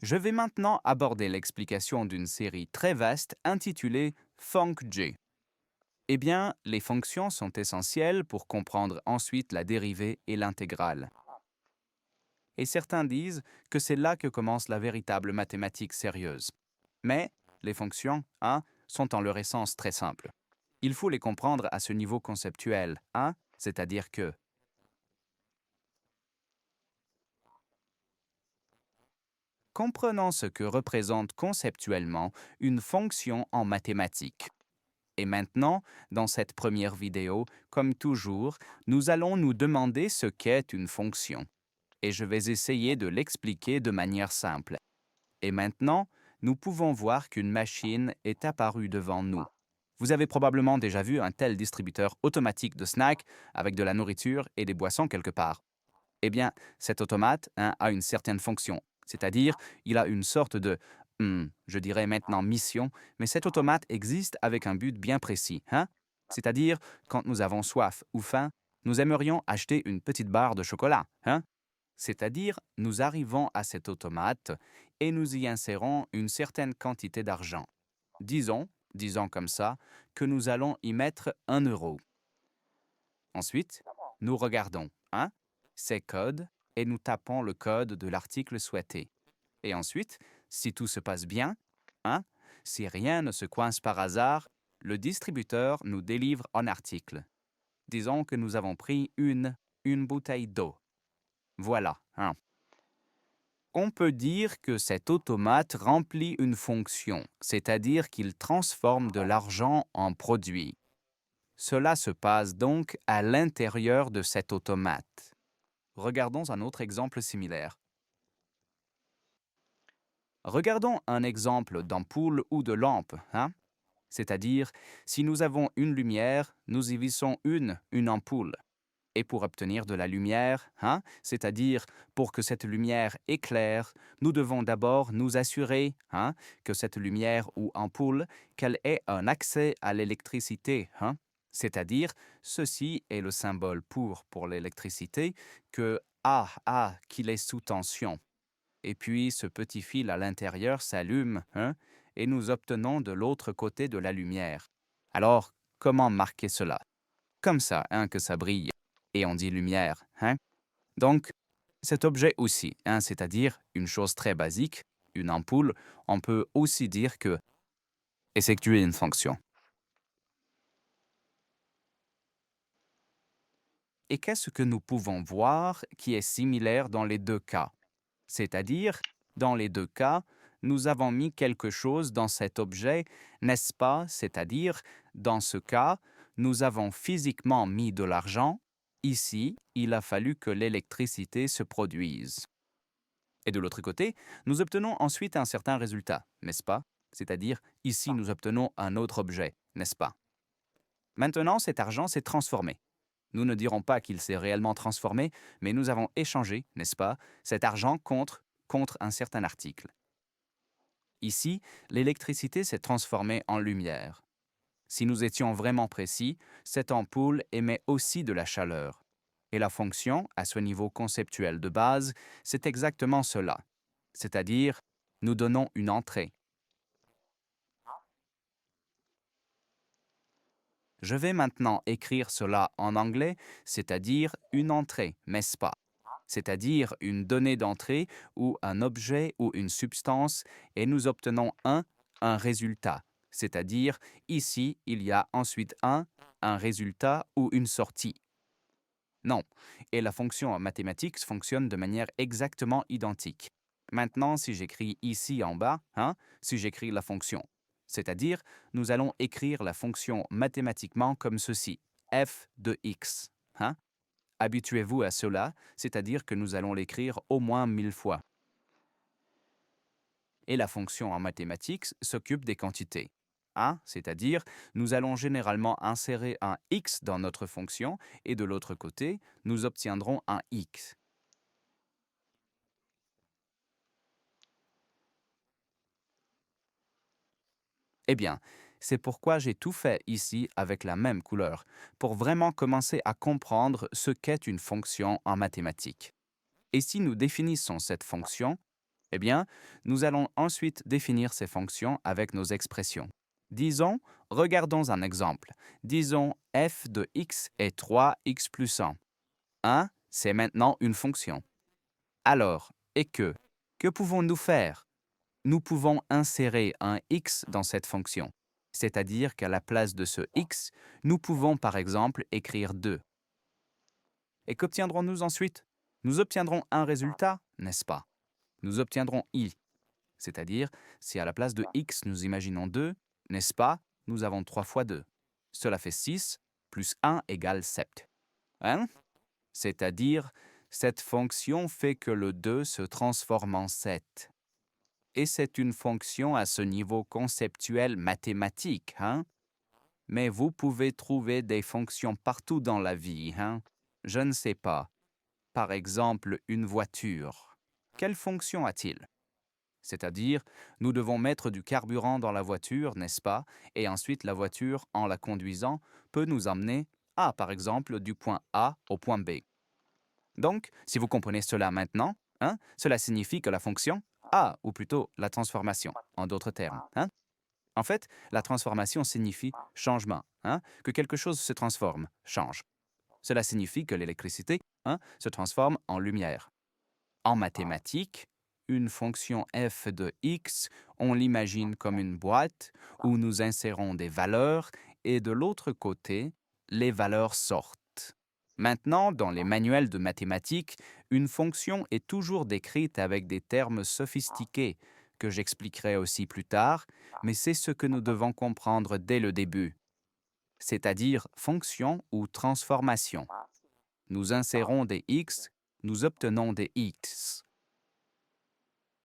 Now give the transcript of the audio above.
Je vais maintenant aborder l'explication d'une série très vaste intitulée FuncJ. Eh bien, les fonctions sont essentielles pour comprendre ensuite la dérivée et l'intégrale. Et certains disent que c'est là que commence la véritable mathématique sérieuse. Mais les fonctions, sont en leur essence très simples. Il faut les comprendre à ce niveau conceptuel, c'est-à-dire que comprenons ce que représente conceptuellement une fonction en mathématiques. Et maintenant, dans cette première vidéo, comme toujours, nous allons nous demander ce qu'est une fonction. Et je vais essayer de l'expliquer de manière simple. Et maintenant, nous pouvons voir qu'une machine est apparue devant nous. Vous avez probablement déjà vu un tel distributeur automatique de snacks avec de la nourriture et des boissons quelque part. Eh bien, cet automate a une certaine fonction, c'est-à-dire il a une sorte de, je dirais maintenant mission, mais cet automate existe avec un but bien précis. C'est-à-dire, quand nous avons soif ou faim, nous aimerions acheter une petite barre de chocolat. C'est-à-dire, nous arrivons à cet automate et nous y insérons une certaine quantité d'argent. Disons comme ça, que nous allons y mettre 1 euro. Ensuite, nous regardons ces codes et nous tapons le code de l'article souhaité. Et ensuite, si tout se passe bien, si rien ne se coince par hasard, le distributeur nous délivre un article. Disons que nous avons pris une bouteille d'eau. Voilà. On peut dire que cet automate remplit une fonction, c'est-à-dire qu'il transforme de l'argent en produit. Cela se passe donc à l'intérieur de cet automate. Regardons un autre exemple similaire. Regardons un exemple d'ampoule ou de lampe. C'est-à-dire, si nous avons une lumière, nous y vissons une ampoule. Et pour obtenir de la lumière, c'est-à-dire pour que cette lumière éclaire, nous devons d'abord nous assurer que cette lumière ou ampoule, qu'elle ait un accès à l'électricité. C'est-à-dire, ceci est le symbole pour l'électricité, que qu'il est sous tension. Et puis ce petit fil à l'intérieur s'allume, et nous obtenons de l'autre côté de la lumière. Alors, comment marquer cela? Comme ça, que ça brille. Et on dit lumière. Donc, cet objet aussi, c'est-à-dire une chose très basique, une ampoule, on peut aussi dire que effectuer une fonction. Et qu'est-ce que nous pouvons voir qui est similaire dans les deux cas? C'est-à-dire, dans les deux cas, nous avons mis quelque chose dans cet objet, n'est-ce pas? C'est-à-dire, dans ce cas, nous avons physiquement mis de l'argent. Ici, il a fallu que l'électricité se produise. Et de l'autre côté, nous obtenons ensuite un certain résultat, n'est-ce pas? C'est-à-dire, ici, nous obtenons un autre objet, n'est-ce pas? Maintenant, cet argent s'est transformé. Nous ne dirons pas qu'il s'est réellement transformé, mais nous avons échangé, n'est-ce pas, cet argent contre un certain article. Ici, l'électricité s'est transformée en lumière. Si nous étions vraiment précis, cette ampoule émet aussi de la chaleur. Et la fonction, à ce niveau conceptuel de base, c'est exactement cela. C'est-à-dire, nous donnons une entrée. Je vais maintenant écrire cela en anglais, c'est-à-dire une entrée, n'est-ce pas? C'est-à-dire une donnée d'entrée ou un objet ou une substance, et nous obtenons un résultat. C'est-à-dire, ici, il y a ensuite un résultat ou une sortie. Non. Et la fonction en mathématiques fonctionne de manière exactement identique. Maintenant, si j'écris ici en bas, si j'écris la fonction, c'est-à-dire, nous allons écrire la fonction mathématiquement comme ceci, f de x. Habituez-vous à cela, c'est-à-dire que nous allons l'écrire au moins 1000 fois. Et la fonction en mathématiques s'occupe des quantités. C'est-à-dire, nous allons généralement insérer un x dans notre fonction et de l'autre côté, nous obtiendrons un x. Eh bien, c'est pourquoi j'ai tout fait ici avec la même couleur, pour vraiment commencer à comprendre ce qu'est une fonction en mathématiques. Et si nous définissons cette fonction, Eh bien, nous allons ensuite définir ces fonctions avec nos expressions. Disons, regardons un exemple. Disons f de x est 3x plus 1. 1, c'est maintenant une fonction. Alors, et que pouvons-nous faire? Nous pouvons insérer un x dans cette fonction, c'est-à-dire qu'à la place de ce x, nous pouvons par exemple écrire 2. Et qu'obtiendrons-nous ensuite? Nous obtiendrons un résultat, n'est-ce pas? Nous obtiendrons i, c'est-à-dire si à la place de x nous imaginons 2, n'est-ce pas? Nous avons 3 fois 2. Cela fait 6, plus 1 égale 7. Hein? C'est-à-dire, cette fonction fait que le 2 se transforme en 7. Et c'est une fonction à ce niveau conceptuel mathématique, hein? Mais vous pouvez trouver des fonctions partout dans la vie, hein? Je ne sais pas. Par exemple, une voiture. Quelle fonction a-t-il? C'est-à-dire, nous devons mettre du carburant dans la voiture, n'est-ce pas? Et ensuite, la voiture, en la conduisant, peut nous emmener par exemple, du point A au point B. Donc, si vous comprenez cela maintenant, hein, cela signifie que la fonction ou plutôt la transformation, en d'autres termes. Hein? En fait, la transformation signifie changement, hein, que quelque chose se transforme, change. Cela signifie que l'électricité se transforme en lumière. En mathématiques, une fonction f de x, on l'imagine comme une boîte où nous insérons des valeurs et de l'autre côté, les valeurs sortent. Maintenant, dans les manuels de mathématiques, une fonction est toujours décrite avec des termes sophistiqués que j'expliquerai aussi plus tard, mais c'est ce que nous devons comprendre dès le début, c'est-à-dire fonction ou transformation. Nous insérons des x, nous obtenons des x.